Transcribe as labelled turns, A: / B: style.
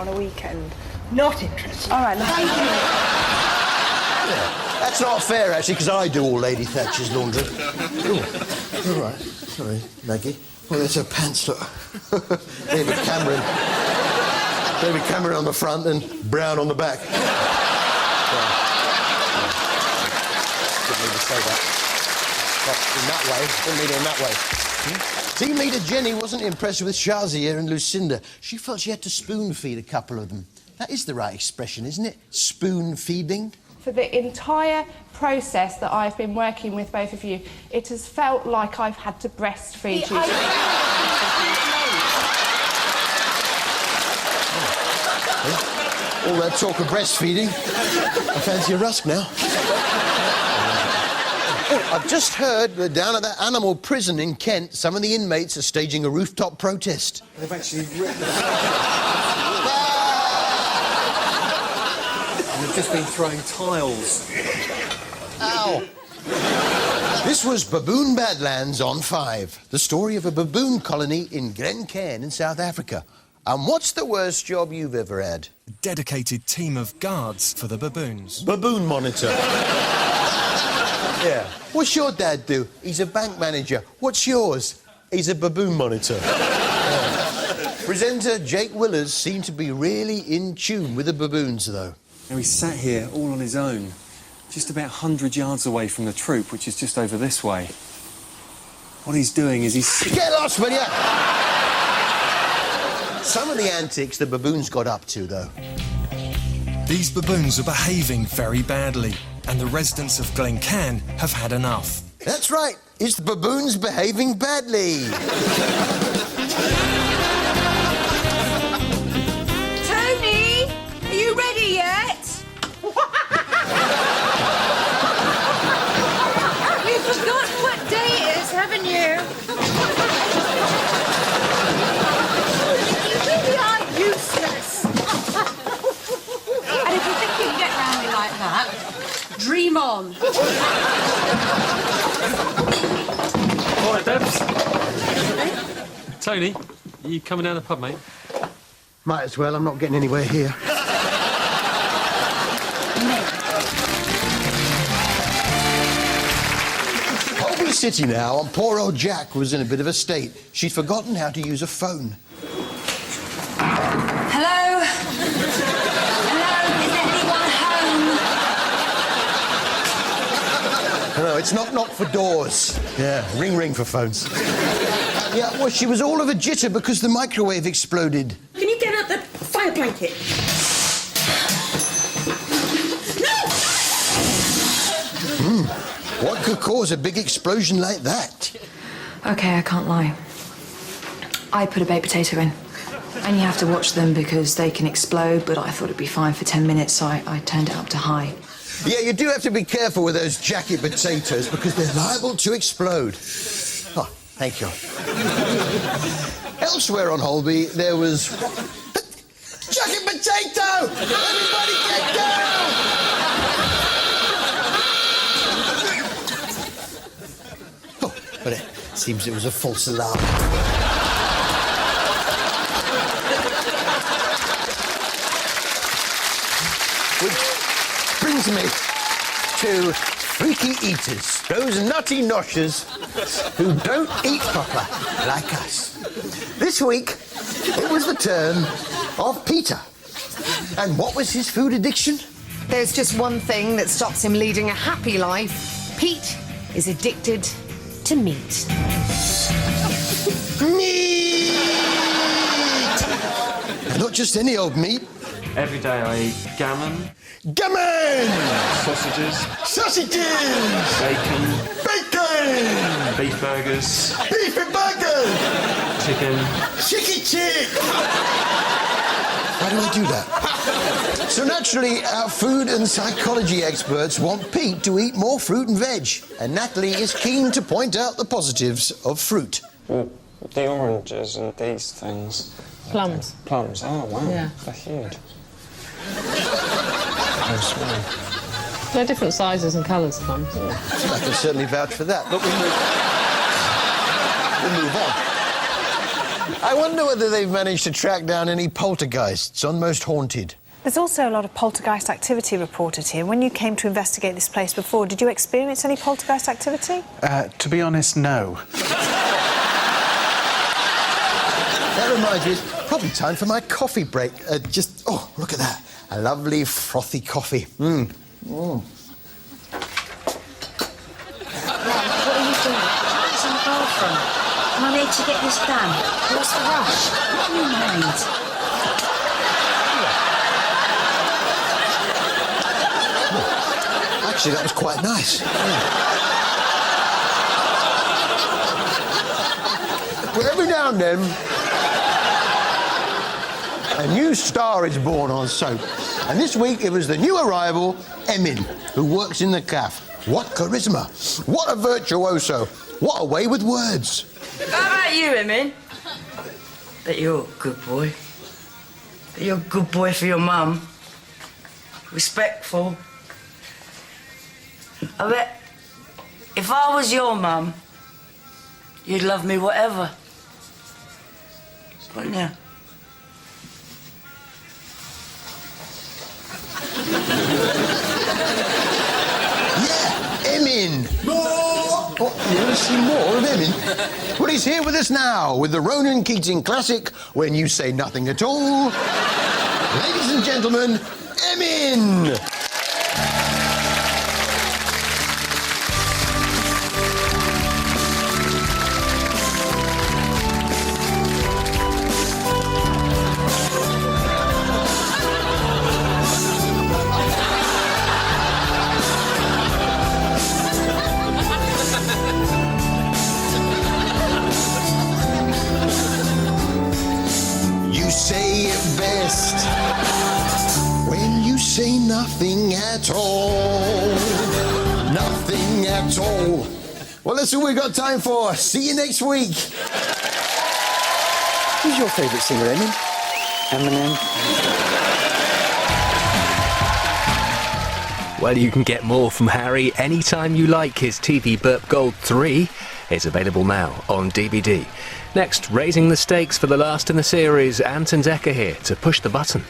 A: on a weekend.
B: Not interested.
A: All right, thank you.
C: Yeah, that's not fair, actually, because I do all Lady Thatcher's laundry. Ooh. All right. Sorry, Maggie. Oh, there's her pants, look. David Cameron. David Cameron on the front and Brown on the back. Didn't mean to say that. Not in that way. Didn't mean it in that way. Team leader Jenny wasn't impressed with Shazia and Lucinda. She felt she had to spoon-feed a couple of them. That is the right expression, isn't it? Spoon-feeding.
A: For the entire process that I've been working with both of you, it has felt like I've had to breastfeed you.
C: All that talk of breastfeeding. I fancy a rusk now. I've just heard that down at that animal prison in Kent, some of the inmates are staging a rooftop protest.
D: They've actually written... They've just been throwing tiles.
C: Ow! This was Baboon Badlands on 5, the story of a baboon colony in Glen Cairn in South Africa. And what's the worst job you've ever had?
E: A dedicated team of guards for the baboons.
C: Baboon monitor. Yeah. What's your dad do? He's a bank manager. What's yours? He's a baboon monitor. Yeah. Presenter Jake Willers seemed to be really in tune with the baboons, though.
D: Now, he sat here all on his own, just about 100 yards away from the troop, which is just over this way. What he's doing is he's...
C: Get lost, will ya? Some of the antics the baboons got up to, though.
E: These baboons are behaving very badly, and the residents of Glen Cairn have had enough.
C: That's right. It's the baboons behaving badly.
B: Tony, are you ready yet? You've forgotten what day it is, haven't you? You really are useless. And if you think you can get round me like that, dream on.
F: All right, Debs. Tony, are you coming down the pub, mate?
C: Might as well. I'm not getting anywhere here. Holby City now, and poor old Jack was in a bit of a state. She'd forgotten how to use a phone.
B: Hello? Hello? Is anyone home?
C: No, it's knock for doors. Yeah, ring for phones. Yeah, well, she was all of a jitter because the microwave exploded.
B: Can you get out the fire blanket? No!
C: What could cause a big explosion like that?
G: OK, I can't lie. I put a baked potato in. And you have to watch them because they can explode, but I thought it'd be fine for 10 minutes, so I turned it up to high.
C: Yeah, you do have to be careful with those jacket potatoes because they're liable to explode. Oh, thank you. Elsewhere on Holby, there was... Jacket potato! Everybody get down! Oh, but it seems it was a false alarm. Which brings me to freaky eaters, those nutty noshers who don't eat proper, like us. This week, it was the turn of Peter. And what was his food addiction?
H: There's just one thing that stops him leading a happy life. Pete is addicted to meat.
C: Meat! And not just any old meat.
F: Every day I eat gammon,
C: Gammon!
F: sausages,
C: Sausages!
F: bacon,
C: Bacon!
F: beef burgers,
C: Beef and burgers!
F: chicken.
C: Chicky chick! Why do I do that? So naturally, our food and psychology experts want Pete to eat more fruit and veg. And Natalie is keen to point out the positives of fruit.
I: The oranges and these things.
J: Plums.
I: Plums, oh wow,
J: Yeah.
I: they're huge. Oh, small.
J: They're different sizes and colours, plums.
C: I can certainly vouch for that. But we'll move on. I wonder whether they've managed to track down any poltergeists on Most Haunted.
K: There's also a lot of poltergeist activity reported here. When you came to investigate this place before, did you experience any poltergeist activity?
L: To be honest, no.
C: That reminds me, it's probably time for my coffee break. Oh, look at that. A lovely frothy coffee.
G: What are you doing? Where's the bathroom? I need to get this done. What's the rush? What do you mind?
C: Actually, that was quite nice. Well, every now and then, a new star is born on soap. And this week it was the new arrival, Emin, who works in the cafe. What charisma. What a virtuoso. What a way with words.
M: How about you, Emin? Bet you're a good boy. Bet you're a good boy for your mum. Respectful. I bet if I was your mum, you'd love me whatever. Wouldn't you?
C: Yeah, Emin. More. Oh, you want to see more of Emin? Well, he's here with us now with the Ronan Keating classic, When You Say Nothing at All. Ladies and gentlemen, Emin. You say it best when you say nothing at all. Nothing at all. Well, that's all we've got time for. See you next week. Who's your favourite singer, Emin?
L: Eminem.
N: Well, you can get more from Harry anytime you like. His TV Burp Gold 3 is available now on DVD. Next, raising the stakes for the last in the series, Anton Decker here to push the button.